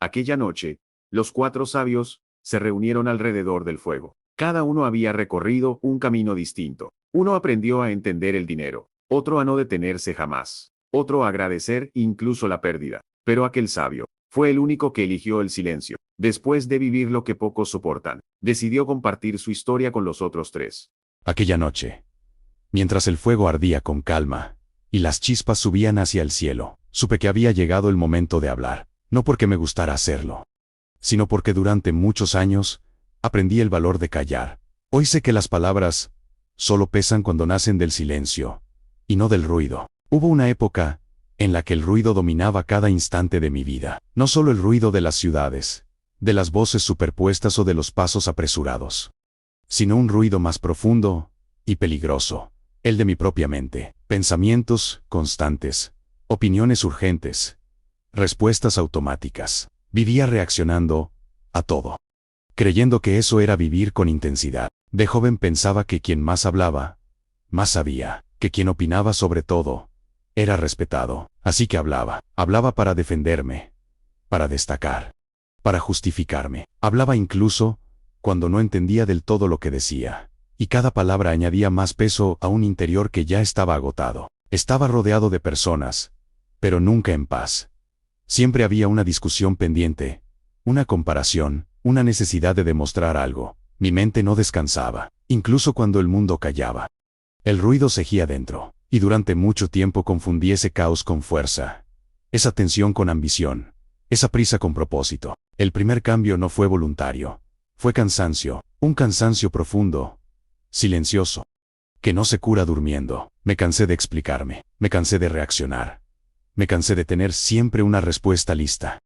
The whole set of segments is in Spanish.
Aquella noche, los 4 sabios se reunieron alrededor del fuego. Cada uno había recorrido un camino distinto. Uno aprendió a entender el dinero, otro a no detenerse jamás, otro a agradecer incluso la pérdida. Pero aquel sabio fue el único que eligió el silencio. Después de vivir lo que pocos soportan, decidió compartir su historia con los otros 3. Aquella noche, mientras el fuego ardía con calma y las chispas subían hacia el cielo, supe que había llegado el momento de hablar, no porque me gustara hacerlo, sino porque durante muchos años aprendí el valor de callar. Hoy sé que las palabras solo pesan cuando nacen del silencio y no del ruido. Hubo una época en la que el ruido dominaba cada instante de mi vida, no solo el ruido de las ciudades, de las voces superpuestas o de los pasos apresurados, sino un ruido más profundo y peligroso, el de mi propia mente, pensamientos constantes, opiniones urgentes, respuestas automáticas. Vivía reaccionando a todo, creyendo que eso era vivir con intensidad. De joven pensaba que quien más hablaba, más sabía, que quien opinaba sobre todo, era respetado. Así que hablaba para defenderme, para destacar, para justificarme. Hablaba incluso cuando no entendía del todo lo que decía, y cada palabra añadía más peso a un interior que ya estaba agotado. Estaba rodeado de personas, pero nunca en paz. Siempre había una discusión pendiente, una comparación, una necesidad de demostrar algo. Mi mente no descansaba, incluso cuando el mundo callaba. El ruido seguía dentro, y durante mucho tiempo confundí ese caos con fuerza, esa tensión con ambición, esa prisa con propósito. El primer cambio no fue voluntario, fue cansancio, un cansancio profundo, silencioso, que no se cura durmiendo. Me cansé de explicarme, me cansé de reaccionar, me cansé de tener siempre una respuesta lista,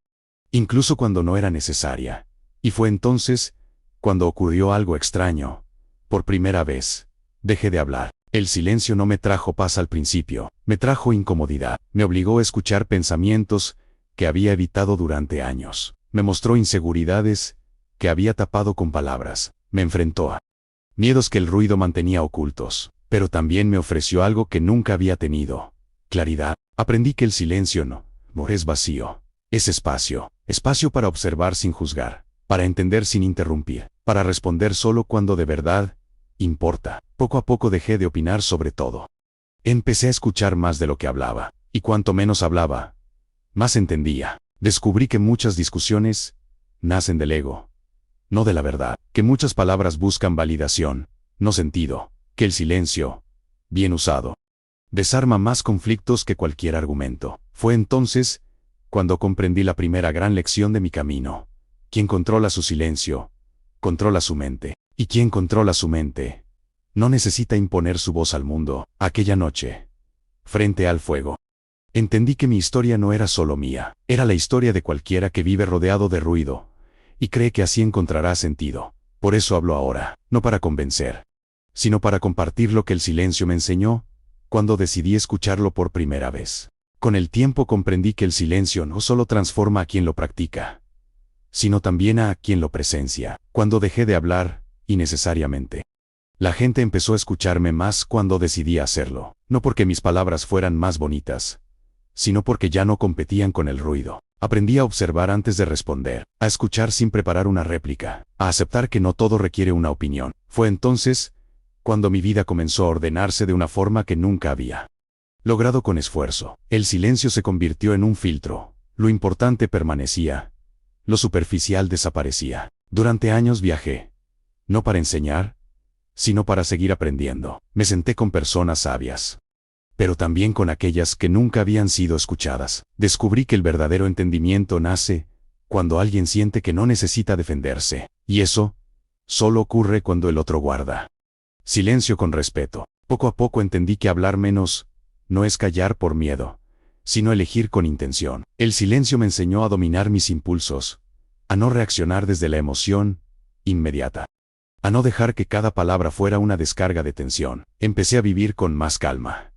incluso cuando no era necesaria. Y fue entonces cuando ocurrió algo extraño. Por primera vez, dejé de hablar. El silencio no me trajo paz al principio, me trajo incomodidad, me obligó a escuchar pensamientos que había evitado durante años, me mostró inseguridades que había tapado con palabras, me enfrentó a miedos que el ruido mantenía ocultos, pero también me ofreció algo que nunca había tenido: claridad. Aprendí que el silencio no es vacío, es espacio, espacio para observar sin juzgar, para entender sin interrumpir, para responder solo cuando de verdad importa. Poco a poco dejé de opinar sobre todo. Empecé a escuchar más de lo que hablaba, y cuanto menos hablaba, más entendía. Descubrí que muchas discusiones nacen del ego, no de la verdad, que muchas palabras buscan validación, no sentido, que el silencio, bien usado, desarma más conflictos que cualquier argumento. Fue entonces cuando comprendí la primera gran lección de mi camino: quien controla su silencio, controla su mente. Y quien controla su mente, no necesita imponer su voz al mundo. Aquella noche, frente al fuego, entendí que mi historia no era solo mía, era la historia de cualquiera que vive rodeado de ruido, y cree que así encontrará sentido. Por eso hablo ahora, no para convencer, sino para compartir lo que el silencio me enseñó cuando decidí escucharlo por primera vez. Con el tiempo comprendí que el silencio no solo transforma a quien lo practica, sino también a quien lo presencia. Cuando dejé de hablar, innecesariamente, la gente empezó a escucharme más cuando decidí hacerlo, no porque mis palabras fueran más bonitas, sino porque ya no competían con el ruido. Aprendí a observar antes de responder, a escuchar sin preparar una réplica, a aceptar que no todo requiere una opinión. Fue entonces cuando mi vida comenzó a ordenarse de una forma que nunca había logrado con esfuerzo. El silencio se convirtió en un filtro, lo importante permanecía, lo superficial desaparecía. Durante años viajé, no para enseñar, sino para seguir aprendiendo. Me senté con personas sabias, pero también con aquellas que nunca habían sido escuchadas. Descubrí que el verdadero entendimiento nace cuando alguien siente que no necesita defenderse, y eso solo ocurre cuando el otro guarda silencio con respeto. Poco a poco entendí que hablar menos no es callar por miedo, sino elegir con intención. El silencio me enseñó a dominar mis impulsos, a no reaccionar desde la emoción inmediata, a no dejar que cada palabra fuera una descarga de tensión. Empecé a vivir con más calma,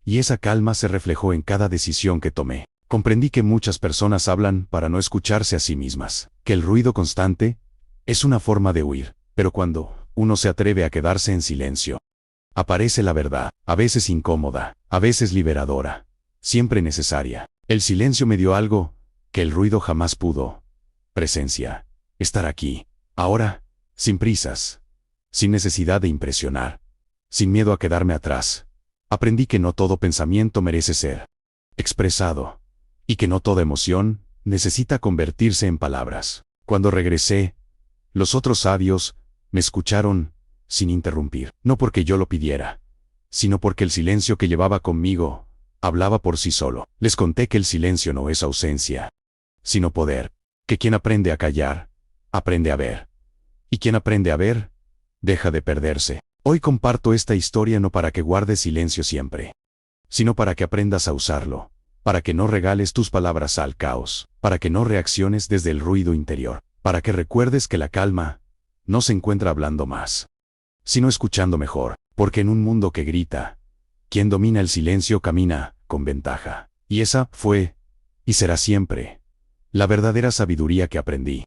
y esa calma se reflejó en cada decisión que tomé. Comprendí que muchas personas hablan para no escucharse a sí mismas, que el ruido constante es una forma de huir, pero cuando uno se atreve a quedarse en silencio, aparece la verdad, a veces incómoda, a veces liberadora, siempre necesaria. El silencio me dio algo que el ruido jamás pudo: presencia, estar aquí, ahora, sin prisas, sin necesidad de impresionar, sin miedo a quedarme atrás. Aprendí que no todo pensamiento merece ser expresado, y que no toda emoción necesita convertirse en palabras. Cuando regresé, los otros sabios me escucharon sin interrumpir, no porque yo lo pidiera, sino porque el silencio que llevaba conmigo hablaba por sí solo. Les conté que el silencio no es ausencia, sino poder, que quien aprende a callar, aprende a ver, y quien aprende a ver, deja de perderse. Hoy comparto esta historia no para que guardes silencio siempre, sino para que aprendas a usarlo, para que no regales tus palabras al caos, para que no reacciones desde el ruido interior, para que recuerdes que la calma no se encuentra hablando más, sino escuchando mejor, porque en un mundo que grita, quien domina el silencio camina con ventaja. Y esa fue, y será siempre, la verdadera sabiduría que aprendí.